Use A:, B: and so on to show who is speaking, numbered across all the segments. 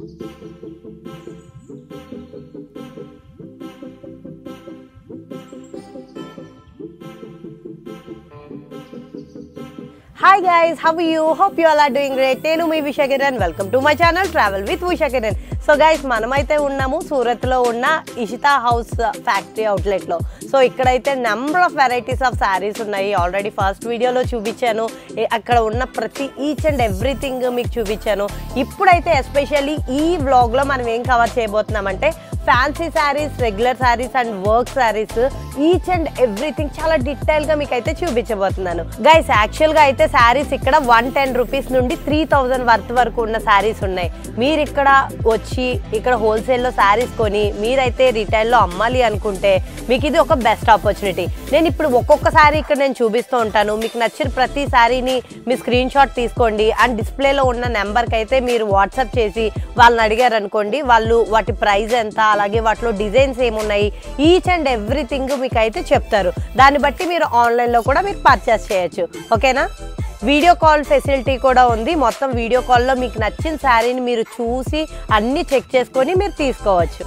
A: Hi guys, how are you? Hope you all are doing great. Nenu me Usha Kiran. Welcome to my channel Travel with Usha Kiran. So guys, మనమైతే ఉన్నాము సూరత్ లో ఉన్న Ishita house factory outlet లో. So ఇక్కడైతే number of varieties of saris ఉన్నాయి. Already first వీడియోలో చూపించాను. అక్కడ ఉన్న ప్రతి ఈచ్ అండ్ ఎవ్రీథింగ్ మీకు చూపించాను. ఇప్పుడైతే ఎస్పెషల్లీ ఈ వ్లాగ్ లో మనం ఏం కవర్ చేయబోతున్నామంటే fancy saris, regular saris and work saris each and everything చాలా డీటెయిల్ గా మీకు అయితే చూపించబోతున్నాను. గైస్ యాక్చువల్ గా అయితే శారీస్ ఇక్కడ 110 రూపీస్ నుండి 3000 వర్త్ వరకు ఉన్న శారీస్ ఉన్నాయి. మీరు ఇక్కడ వచ్చి ఇక్కడ హోల్సేల్ లో శారీస్ కొని మీరైతే రిటైల్ లో అమ్మాలి అనుకుంటే మీకు ఇది ఒక బెస్ట్ ఆపర్చునిటీ. నేను ఇప్పుడు ఒక్కొక్క శారీ ఇక్కడ నేను చూపిస్తూ ఉంటాను. మీకు నచ్చిన ప్రతి శారీని మీ స్క్రీన్ షాట్ తీసుకోండి అండ్ డిస్ప్లేలో ఉన్న నెంబర్కి అయితే మీరు వాట్సాప్ చేసి వాళ్ళని అడిగారు అనుకోండి, వాళ్ళు వాటి ప్రైస్ ఎంత, అలాగే వాటిలో డిజైన్స్ ఏమున్నాయి, ఈచ్ అండ్ ఎవ్రీథింగ్ మీకు అయితే చెప్తారు. దాన్ని బట్టి మీరు ఆన్లైన్లో కూడా మీరు పర్చేస్ చేయొచ్చు. ఓకేనా? వీడియో కాల్ ఫెసిలిటీ కూడా ఉంది. మొత్తం వీడియో కాల్లో మీకు నచ్చిన శారీని మీరు చూసి అన్నీ చెక్ చేసుకొని మీరు తీసుకోవచ్చు.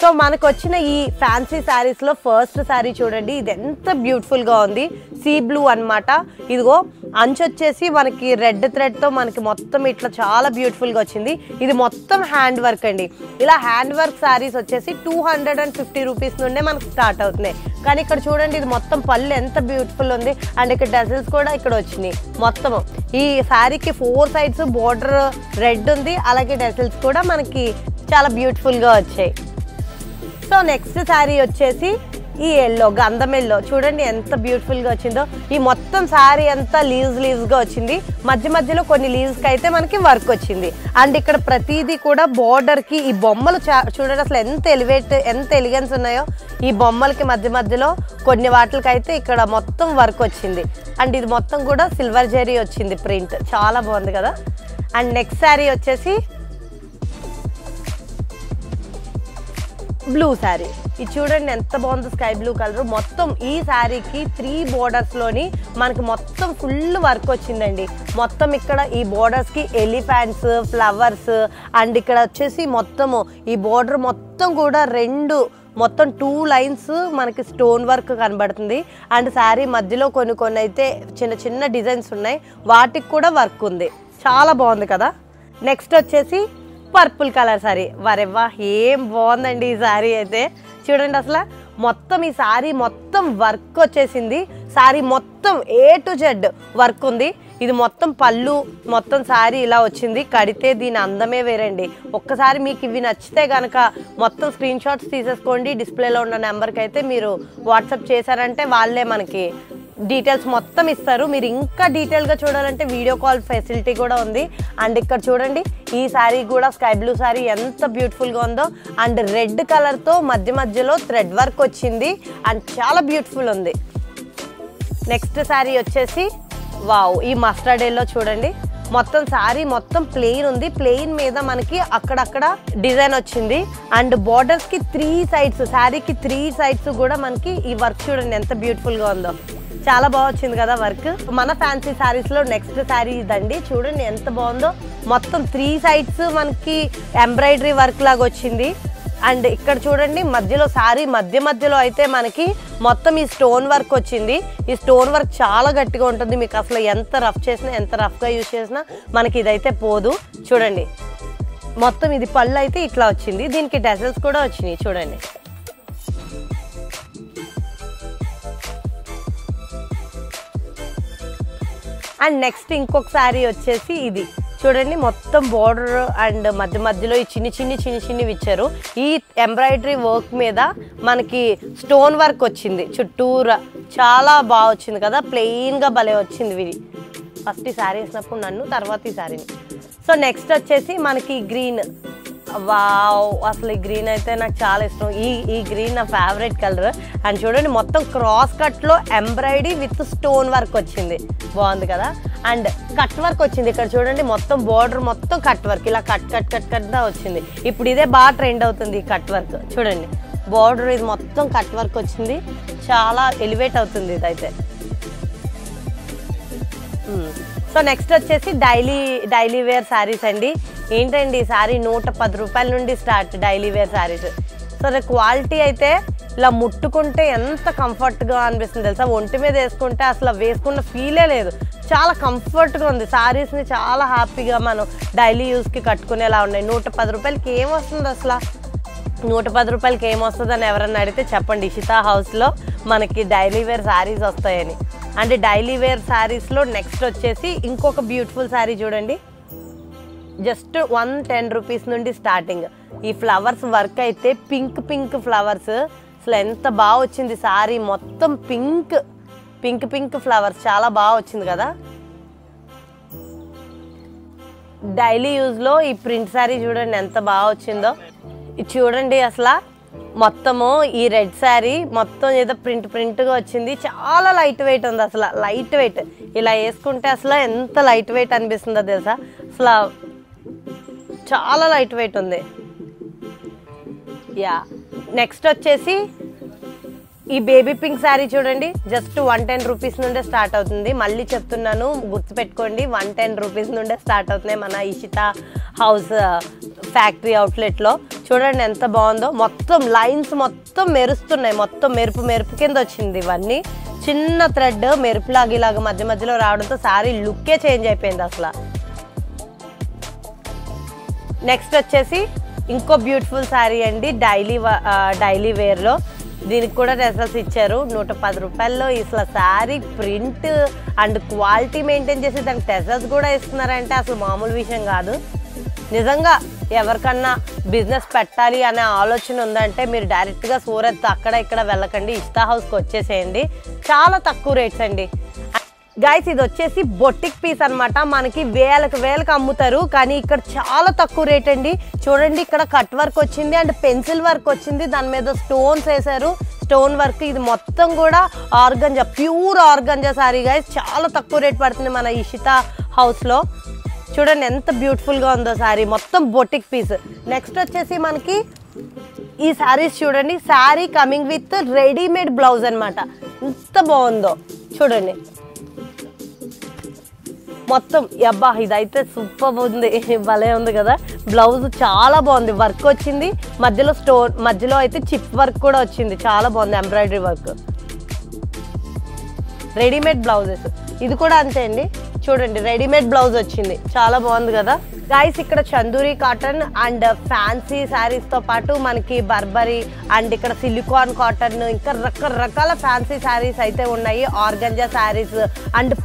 A: సో మనకు వచ్చిన ఈ ఫ్యాన్సీ శారీస్లో ఫస్ట్ శారీ చూడండి. ఇది ఎంత బ్యూటిఫుల్గా ఉంది. సీ బ్లూ అనమాట. ఇదిగో అంచు వచ్చేసి మనకి రెడ్ థ్రెడ్తో మనకి మొత్తం ఇట్లా చాలా బ్యూటిఫుల్గా వచ్చింది. ఇది మొత్తం హ్యాండ్ వర్క్ అండి. ఇలా హ్యాండ్ వర్క్ శారీస్ వచ్చేసి 250 రూపీస్ నుండే మనకు స్టార్ట్ అవుతున్నాయి. కానీ ఇక్కడ చూడండి, ఇది మొత్తం పళ్ళు ఎంత బ్యూటిఫుల్ ఉంది. అండ్ ఇక్కడ డజల్స్ కూడా ఇక్కడ వచ్చినాయి. మొత్తం ఈ శారీకి 4 సైడ్స్ బోర్డర్ రెడ్ ఉంది, అలాగే డజల్స్ కూడా మనకి చాలా బ్యూటిఫుల్గా వచ్చాయి. సో నెక్స్ట్ శారీ వచ్చేసి ఈ ఎల్లో, గంధం ఎల్లో చూడండి ఎంత బ్యూటిఫుల్గా వచ్చిందో. ఈ మొత్తం శారీ అంతా లీవ్స్గా వచ్చింది. మధ్య మధ్యలో కొన్ని లీవ్స్కి అయితే మనకి వర్క్ వచ్చింది. అండ్ ఇక్కడ ప్రతిదీ కూడా బార్డర్కి ఈ బొమ్మలు చూడండి అసలు ఎంత ఎలిగెన్స్ ఉన్నాయో. ఈ బొమ్మలకి మధ్య మధ్యలో కొన్ని వాటికైతే ఇక్కడ మొత్తం వర్క్ వచ్చింది. అండ్ ఇది మొత్తం కూడా సిల్వర్ జరీ వచ్చింది ప్రింట్. చాలా బాగుంది కదా. అండ్ నెక్స్ట్ శారీ వచ్చేసి బ్లూ శారీ. ఇది చూడండి ఎంత బాగుందో, స్కై బ్లూ కలర్. మొత్తం ఈ శారీకి 3 బోర్డర్స్లోని మనకి మొత్తం ఫుల్ వర్క్ వచ్చిందండి. మొత్తం ఇక్కడ ఈ బోర్డర్స్కి ఎలిఫెంట్స్, ఫ్లవర్స్ అండ్ ఇక్కడ వచ్చేసి మొత్తము ఈ బోర్డర్ మొత్తం కూడా మొత్తం 2 లైన్స్ మనకి స్టోన్ వర్క్ కనబడుతుంది. అండ్ శారీ మధ్యలో కొన్ని అయితే చిన్న చిన్న డిజైన్స్ ఉన్నాయి, వాటికి కూడా వర్క్ ఉంది. చాలా బాగుంది కదా. నెక్స్ట్ వచ్చేసి పర్పుల్ కలర్ శారీ. వరెవ్వా ఏం బాగుందండి ఈ శారీ అయితే. చూడండి అసలు మొత్తం ఈ శారీ మొత్తం వర్క్ వచ్చేసింది. శారీ మొత్తం A to Z వర్క్ ఉంది. ఇది మొత్తం పళ్ళు, మొత్తం శారీ ఇలా వచ్చింది. కడితే దీని అందమే వేరండి. ఒక్కసారి మీకు ఇవి నచ్చితే కనుక మొత్తం స్క్రీన్ షాట్స్ తీసేసుకోండి. డిస్ప్లేలో ఉన్న నెంబర్కి అయితే మీరు వాట్సాప్ చేశారంటే వాళ్ళే మనకి డీటెయిల్స్ మొత్తం ఇస్తారు. మీరు ఇంకా డీటెయిల్గా చూడాలంటే వీడియో కాల్ ఫెసిలిటీ కూడా ఉంది. అండ్ ఇక్కడ చూడండి ఈ శారీ కూడా స్కై బ్లూ శారీ ఎంత బ్యూటిఫుల్గా ఉందో. అండ్ రెడ్ కలర్తో మధ్యలో థ్రెడ్ వర్క్ వచ్చింది అండ్ చాలా బ్యూటిఫుల్ ఉంది. నెక్స్ట్ శారీ వచ్చేసి వావ్, ఈ మస్టర్డ్ ఎల్లో చూడండి. మొత్తం శారీ మొత్తం ప్లెయిన్ ఉంది. ప్లెయిన్ మీద మనకి అక్కడక్కడ డిజైన్ వచ్చింది. అండ్ బార్డర్స్కి 3 సైడ్స్, శారీకి 3 సైడ్స్ కూడా మనకి ఈ వర్క్ చూడండి ఎంత బ్యూటిఫుల్గా ఉందో. చాలా బాగా వచ్చింది కదా వర్క్. మన ఫ్యాన్సీ శారీస్లో నెక్స్ట్ శారీ ఇదండి. చూడండి ఎంత బాగుందో. మొత్తం 3 సైడ్స్ మనకి ఎంబ్రాయిడరీ వర్క్ లాగా వచ్చింది. అండ్ ఇక్కడ చూడండి మధ్యలో శారీ మధ్యలో అయితే మనకి మొత్తం ఈ స్టోన్ వర్క్ వచ్చింది. ఈ స్టోన్ వర్క్ చాలా గట్టిగా ఉంటుంది. మీకు అసలు ఎంత రఫ్ చేసినా, ఎంత రఫ్గా యూజ్ చేసినా మనకి ఇదైతే పోదు. చూడండి మొత్తం ఇది పళ్ళు అయితే ఇట్లా వచ్చింది. దీనికి డజల్స్ కూడా వచ్చినాయి చూడండి. అండ్ నెక్స్ట్ ఇంకొక శారీ వచ్చేసి ఇది చూడండి. మొత్తం బార్డర్ అండ్ మధ్యలో ఈ చిన్ని ఇచ్చారు. ఈ ఎంబ్రాయిడరీ వర్క్ మీద మనకి స్టోన్ వర్క్ వచ్చింది చుట్టూరా. చాలా బాగా వచ్చింది కదా. ప్లెయిన్గా భలే వచ్చింది ఇది. ఫస్ట్ ఈ శారీ వేసినప్పుడు నన్ను, తర్వాత ఈ శారీని. సో నెక్స్ట్ వచ్చేసి మనకి గ్రీన్. వావ్, అసలు ఈ గ్రీన్ అయితే నాకు చాలా ఇష్టం. ఈ గ్రీన్ నా ఫేవరెట్ కలర్. అండ్ చూడండి మొత్తం క్రాస్ కట్లో ఎంబ్రాయిడరీ విత్ స్టోన్ వర్క్ వచ్చింది. బాగుంది కదా. అండ్ కట్ వర్క్ వచ్చింది. ఇక్కడ చూడండి మొత్తం బార్డర్ మొత్తం కట్ వర్క్, ఇలా కట్గా వచ్చింది. ఇప్పుడు ఇదే బాగా ట్రెండ్ అవుతుంది ఈ కట్ వర్క్. చూడండి బార్డర్ ఇది మొత్తం కట్ వర్క్ వచ్చింది. చాలా ఎలివేట్ అవుతుంది ఇదైతే. సో నెక్స్ట్ వచ్చేసి డైలీ వేర్ శారీస్ అండి. ఏంటండి శారీ 110 రూపాయల నుండి స్టార్ట్ డైలీ వేర్ శారీస్. సరే క్వాలిటీ అయితే ఇలా ముట్టుకుంటే ఎంత కంఫర్ట్గా అనిపిస్తుంది తెలుసా, ఒంటి మీద వేసుకుంటే అసలు వేసుకున్న ఫీలే లేదు, చాలా కంఫర్ట్గా ఉంది. శారీస్ని చాలా హ్యాపీగా మనం డైలీ యూస్కి కట్టుకునేలా ఉన్నాయి. 110 రూపాయలకి ఏం వస్తుంది అసలు, 110 రూపాయలకి ఏమొస్తుంది అని ఎవరన్నా అడిగితే చెప్పండి, ఇషితా హౌస్లో మనకి డైలీ వేర్ శారీస్ వస్తాయని. అంటే డైలీ వేర్ శారీస్లో నెక్స్ట్ వచ్చేసి ఇంకొక బ్యూటిఫుల్ శారీ చూడండి, జస్ట్ 110 రూపీస్ నుండి స్టార్టింగ్. ఈ ఫ్లవర్స్ వర్క్ అయితే పింక్ ఫ్లవర్స్, అసలు ఎంత బాగా వచ్చింది శారీ, మొత్తం పింక్ ఫ్లవర్స్ చాలా బాగా వచ్చింది కదా. డైలీ యూజ్లో ఈ ప్రింట్ శారీ చూడండి ఎంత బాగా వచ్చిందో. ఇది చూడండి అసలు మొత్తము ఈ రెడ్ శారీ మొత్తం ఏదో ప్రింట్గా వచ్చింది, చాలా లైట్ వెయిట్ ఉంది. అసలు లైట్ వెయిట్ ఇలా వేసుకుంటే అసలు ఎంత లైట్ వెయిట్ అనిపిస్తుందో తెలుసా, అసలు చాలా లైట్ వెయిట్ ఉంది. యా నెక్స్ట్ వచ్చేసి ఈ బేబీ పింక్ శారీ చూడండి, జస్ట్ 110 రూపీస్ నుండే స్టార్ట్ అవుతుంది. మళ్ళీ చెప్తున్నాను గుర్తుపెట్టుకోండి, 110 రూపీస్ నుండే స్టార్ట్ అవుతున్నాయి మన ఇషితా హౌస్ ఫ్యాక్టరీ అవుట్లెట్లో. చూడండి ఎంత బాగుందో, మొత్తం లైన్స్ మొత్తం మెరుస్తున్నాయి, మొత్తం మెరుపు కింద వచ్చింది. ఇవన్నీ చిన్న థ్రెడ్ మెరుపులాగిలాగా మధ్యలో రావడంతో శారీ లుక్కే చేంజ్ అయిపోయింది అసలు. నెక్స్ట్ వచ్చేసి ఇంకో బ్యూటిఫుల్ శారీ అండి, డైలీ వేర్లో. దీనికి కూడా టెసల్స్ ఇచ్చారు 110 రూపాయల్లో. అసలు sari print and quality maintain చేసి దానికి టెసల్స్ కూడా ఇస్తున్నారంటే అసలు మామూలు విషయం కాదు. నిజంగా ఎవరికన్నా బిజినెస్ పెట్టాలి అనే ఆలోచన ఉందంటే మీరు డైరెక్ట్గా సూరత్ అక్కడ ఇక్కడ వెళ్ళకండి, ఇషితా హౌస్కి వచ్చేసేయండి, చాలా తక్కువ రేట్స్ అండి. గైస్ ఇది వచ్చేసి బొటిక్ పీస్ అనమాట, మనకి వేలకు అమ్ముతారు, కానీ ఇక్కడ చాలా తక్కువ రేట్ అండి. చూడండి ఇక్కడ కట్ వర్క్ వచ్చింది అండ్ పెన్సిల్ వర్క్ వచ్చింది, దాని మీద స్టోన్స్ వేసారు, స్టోన్ వర్క్. ఇది మొత్తం కూడా organza, pure organza sorry guys, చాలా తక్కువ రేట్ పడుతుంది మన ఇషితా హౌస్లో. చూడండి ఎంత బ్యూటిఫుల్గా ఉందో శారీ, మొత్తం బొటిక్ పీస్. నెక్స్ట్ వచ్చేసి మనకి ఈ శారీస్ చూడండి, sari coming with readymade blouse అనమాట, ఎంత బాగుందో చూడండి మొత్తం. అబ్బా ఇదైతే సూపర్ ఉంది, భలే ఉంది కదా. బ్లౌజ్ చాలా బాగుంది, వర్క్ వచ్చింది మధ్యలో అయితే చిప్ వర్క్ కూడా వచ్చింది, చాలా బాగుంది ఎంబ్రాయిడరీ వర్క్. రెడీమేడ్ బ్లౌజెస్ ఇది కూడా అంతే అండి, చూడండి రెడీమేడ్ బ్లౌజ్ వచ్చింది, చాలా బాగుంది కదా. గైస్ ఇక్కడ చందూరి కాటన్ అండ్ ఫ్యాన్సీ శారీస్తో పాటు మనకి బర్బరీ అండ్ ఇక్కడ సిలికాన్ కాటన్, ఇంకా రకరకాల ఫ్యాన్సీ శారీస్ అయితే ఉన్నాయి. Organza saris and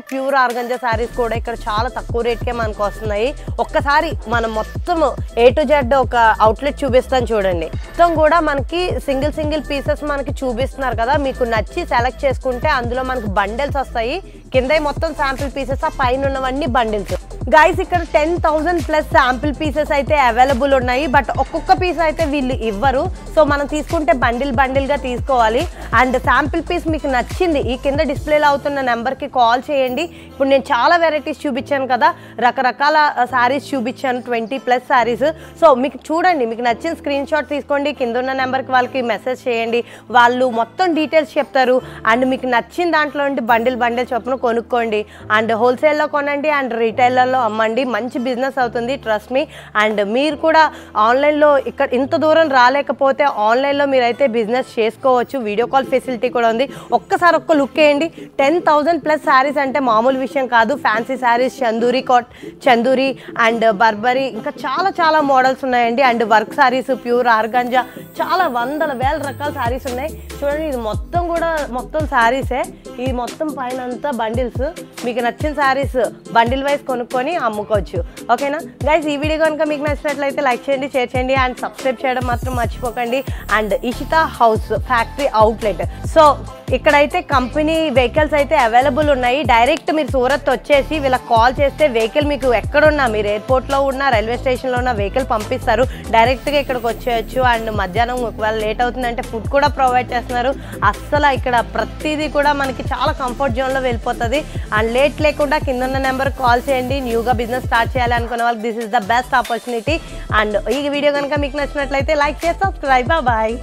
A: pure organza saris కూడా ఇక్కడ చాలా తక్కువ రేట్కే మనకు వస్తున్నాయి. ఒక్కసారి మనం మొత్తం A to Z ఒక అవుట్లెట్ చూపిస్తాను చూడండి. మొత్తం కూడా మనకి సింగిల్ పీసెస్ మనకి చూపిస్తున్నారు కదా, మీకు నచ్చి సెలెక్ట్ చేసుకుంటే అందులో మనకు బండిల్స్ వస్తాయి. కింద మొత్తం శాంపిల్ పీసెస్, ఆ పైన ఉన్నవన్నీ బండిల్స్. గైస్ ఇక్కడ 10,000 ప్లస్ శాంపిల్ పీసెస్ అయితే అవైలబుల్ ఉన్నాయి, బట్ ఒక్కొక్క పీస్ అయితే వీళ్ళు ఇవ్వరు. సో మనం తీసుకుంటే బండిల్గా తీసుకోవాలి. అండ్ శాంపిల్ పీస్ మీకు నచ్చింది ఈ కింద డిస్ప్లేలో అవుతున్న నెంబర్కి కాల్ చేయండి. ఇప్పుడు నేను చాలా వెరైటీస్ చూపించాను కదా, రకరకాల శారీస్ చూపించాను, 20+ శారీస్. సో మీకు చూడండి, మీకు నచ్చిన స్క్రీన్ షాట్ తీసుకోండి, కింద ఉన్న నెంబర్కి వాళ్ళకి మెసేజ్ చేయండి, వాళ్ళు మొత్తం డీటెయిల్స్ చెప్తారు. అండ్ మీకు నచ్చిన దాంట్లో నుండి బండిల్ చొప్పున కొనుక్కోండి. అండ్ హోల్సేల్లో కొనండి అండ్ రీటైలర్లో అమ్మండి, మంచి బిజినెస్ అవుతుంది, ట్రస్ట్ మీ. అండ్ మీరు కూడా ఆన్లైన్లో ఇక్కడ ఇంత దూరం రాలేకపోతే ఆన్లైన్లో మీరైతే బిజినెస్ చేసుకోవచ్చు, వీడియో కాల్ ఫెసిలిటీ కూడా ఉంది. ఒక్కసారి ఒక్క లుక్ వేయండి, 10,000 ప్లస్ శారీస్ అంటే మామూలు విషయం కాదు. Fancy saris, Chanduri and Burberry, ఇంకా చాలా మోడల్స్ ఉన్నాయండి. And work saris, pure organza, చాలా వేల రకాల శారీస్ ఉన్నాయి. చూడండి ఇది మొత్తం శారీసే, ఈ మొత్తం పైన అంతా బండిల్స్. మీకు నచ్చిన శారీస్ బండిల్ వైజ్ కొనుక్కొని అమ్ముకోవచ్చు. ఓకేనా గైస్, ఈ వీడియో కనుక మీకు నచ్చినట్లయితే లైక్ చేయండి, షేర్ చేయండి అండ్ సబ్స్క్రైబ్ చేయడం మాత్రం మర్చిపోకండి. And Ishita house factory outlet. So ఇక్కడైతే కంపెనీ వెహికల్స్ అయితే అవైలబుల్ ఉన్నాయి. డైరెక్ట్ మీరు సూరత్ వచ్చేసి వీళ్ళకి కాల్ చేస్తే వెహికల్ మీకు ఎక్కడున్నా, మీరు ఎయిర్పోర్ట్లో ఉన్నా, రైల్వే స్టేషన్లో ఉన్న వెహికల్ పంపిస్తారు, డైరెక్ట్గా ఇక్కడికి వచ్చేయచ్చు. అండ్ మధ్యాహ్నం ఒకవేళ లేట్ అవుతుందంటే ఫుడ్ కూడా ప్రొవైడ్ చేస్తున్నారు. అస్సలు ఇక్కడ ప్రతిదీ కూడా మనకి చాలా కంఫర్ట్ జోన్లో వెళ్ళిపోతుంది. అండ్ లేట్ లేకుండా కింద ఉన్న నెంబర్కి కాల్ చేయండి. న్యూగా బిజినెస్ స్టార్ట్ చేయాలి అనుకునే వాళ్ళకి this is the best opportunity. And ఈ వీడియో కనుక మీకు నచ్చినట్లయితే లైక్ చేసి సబ్స్క్రైబ్. బాయ్.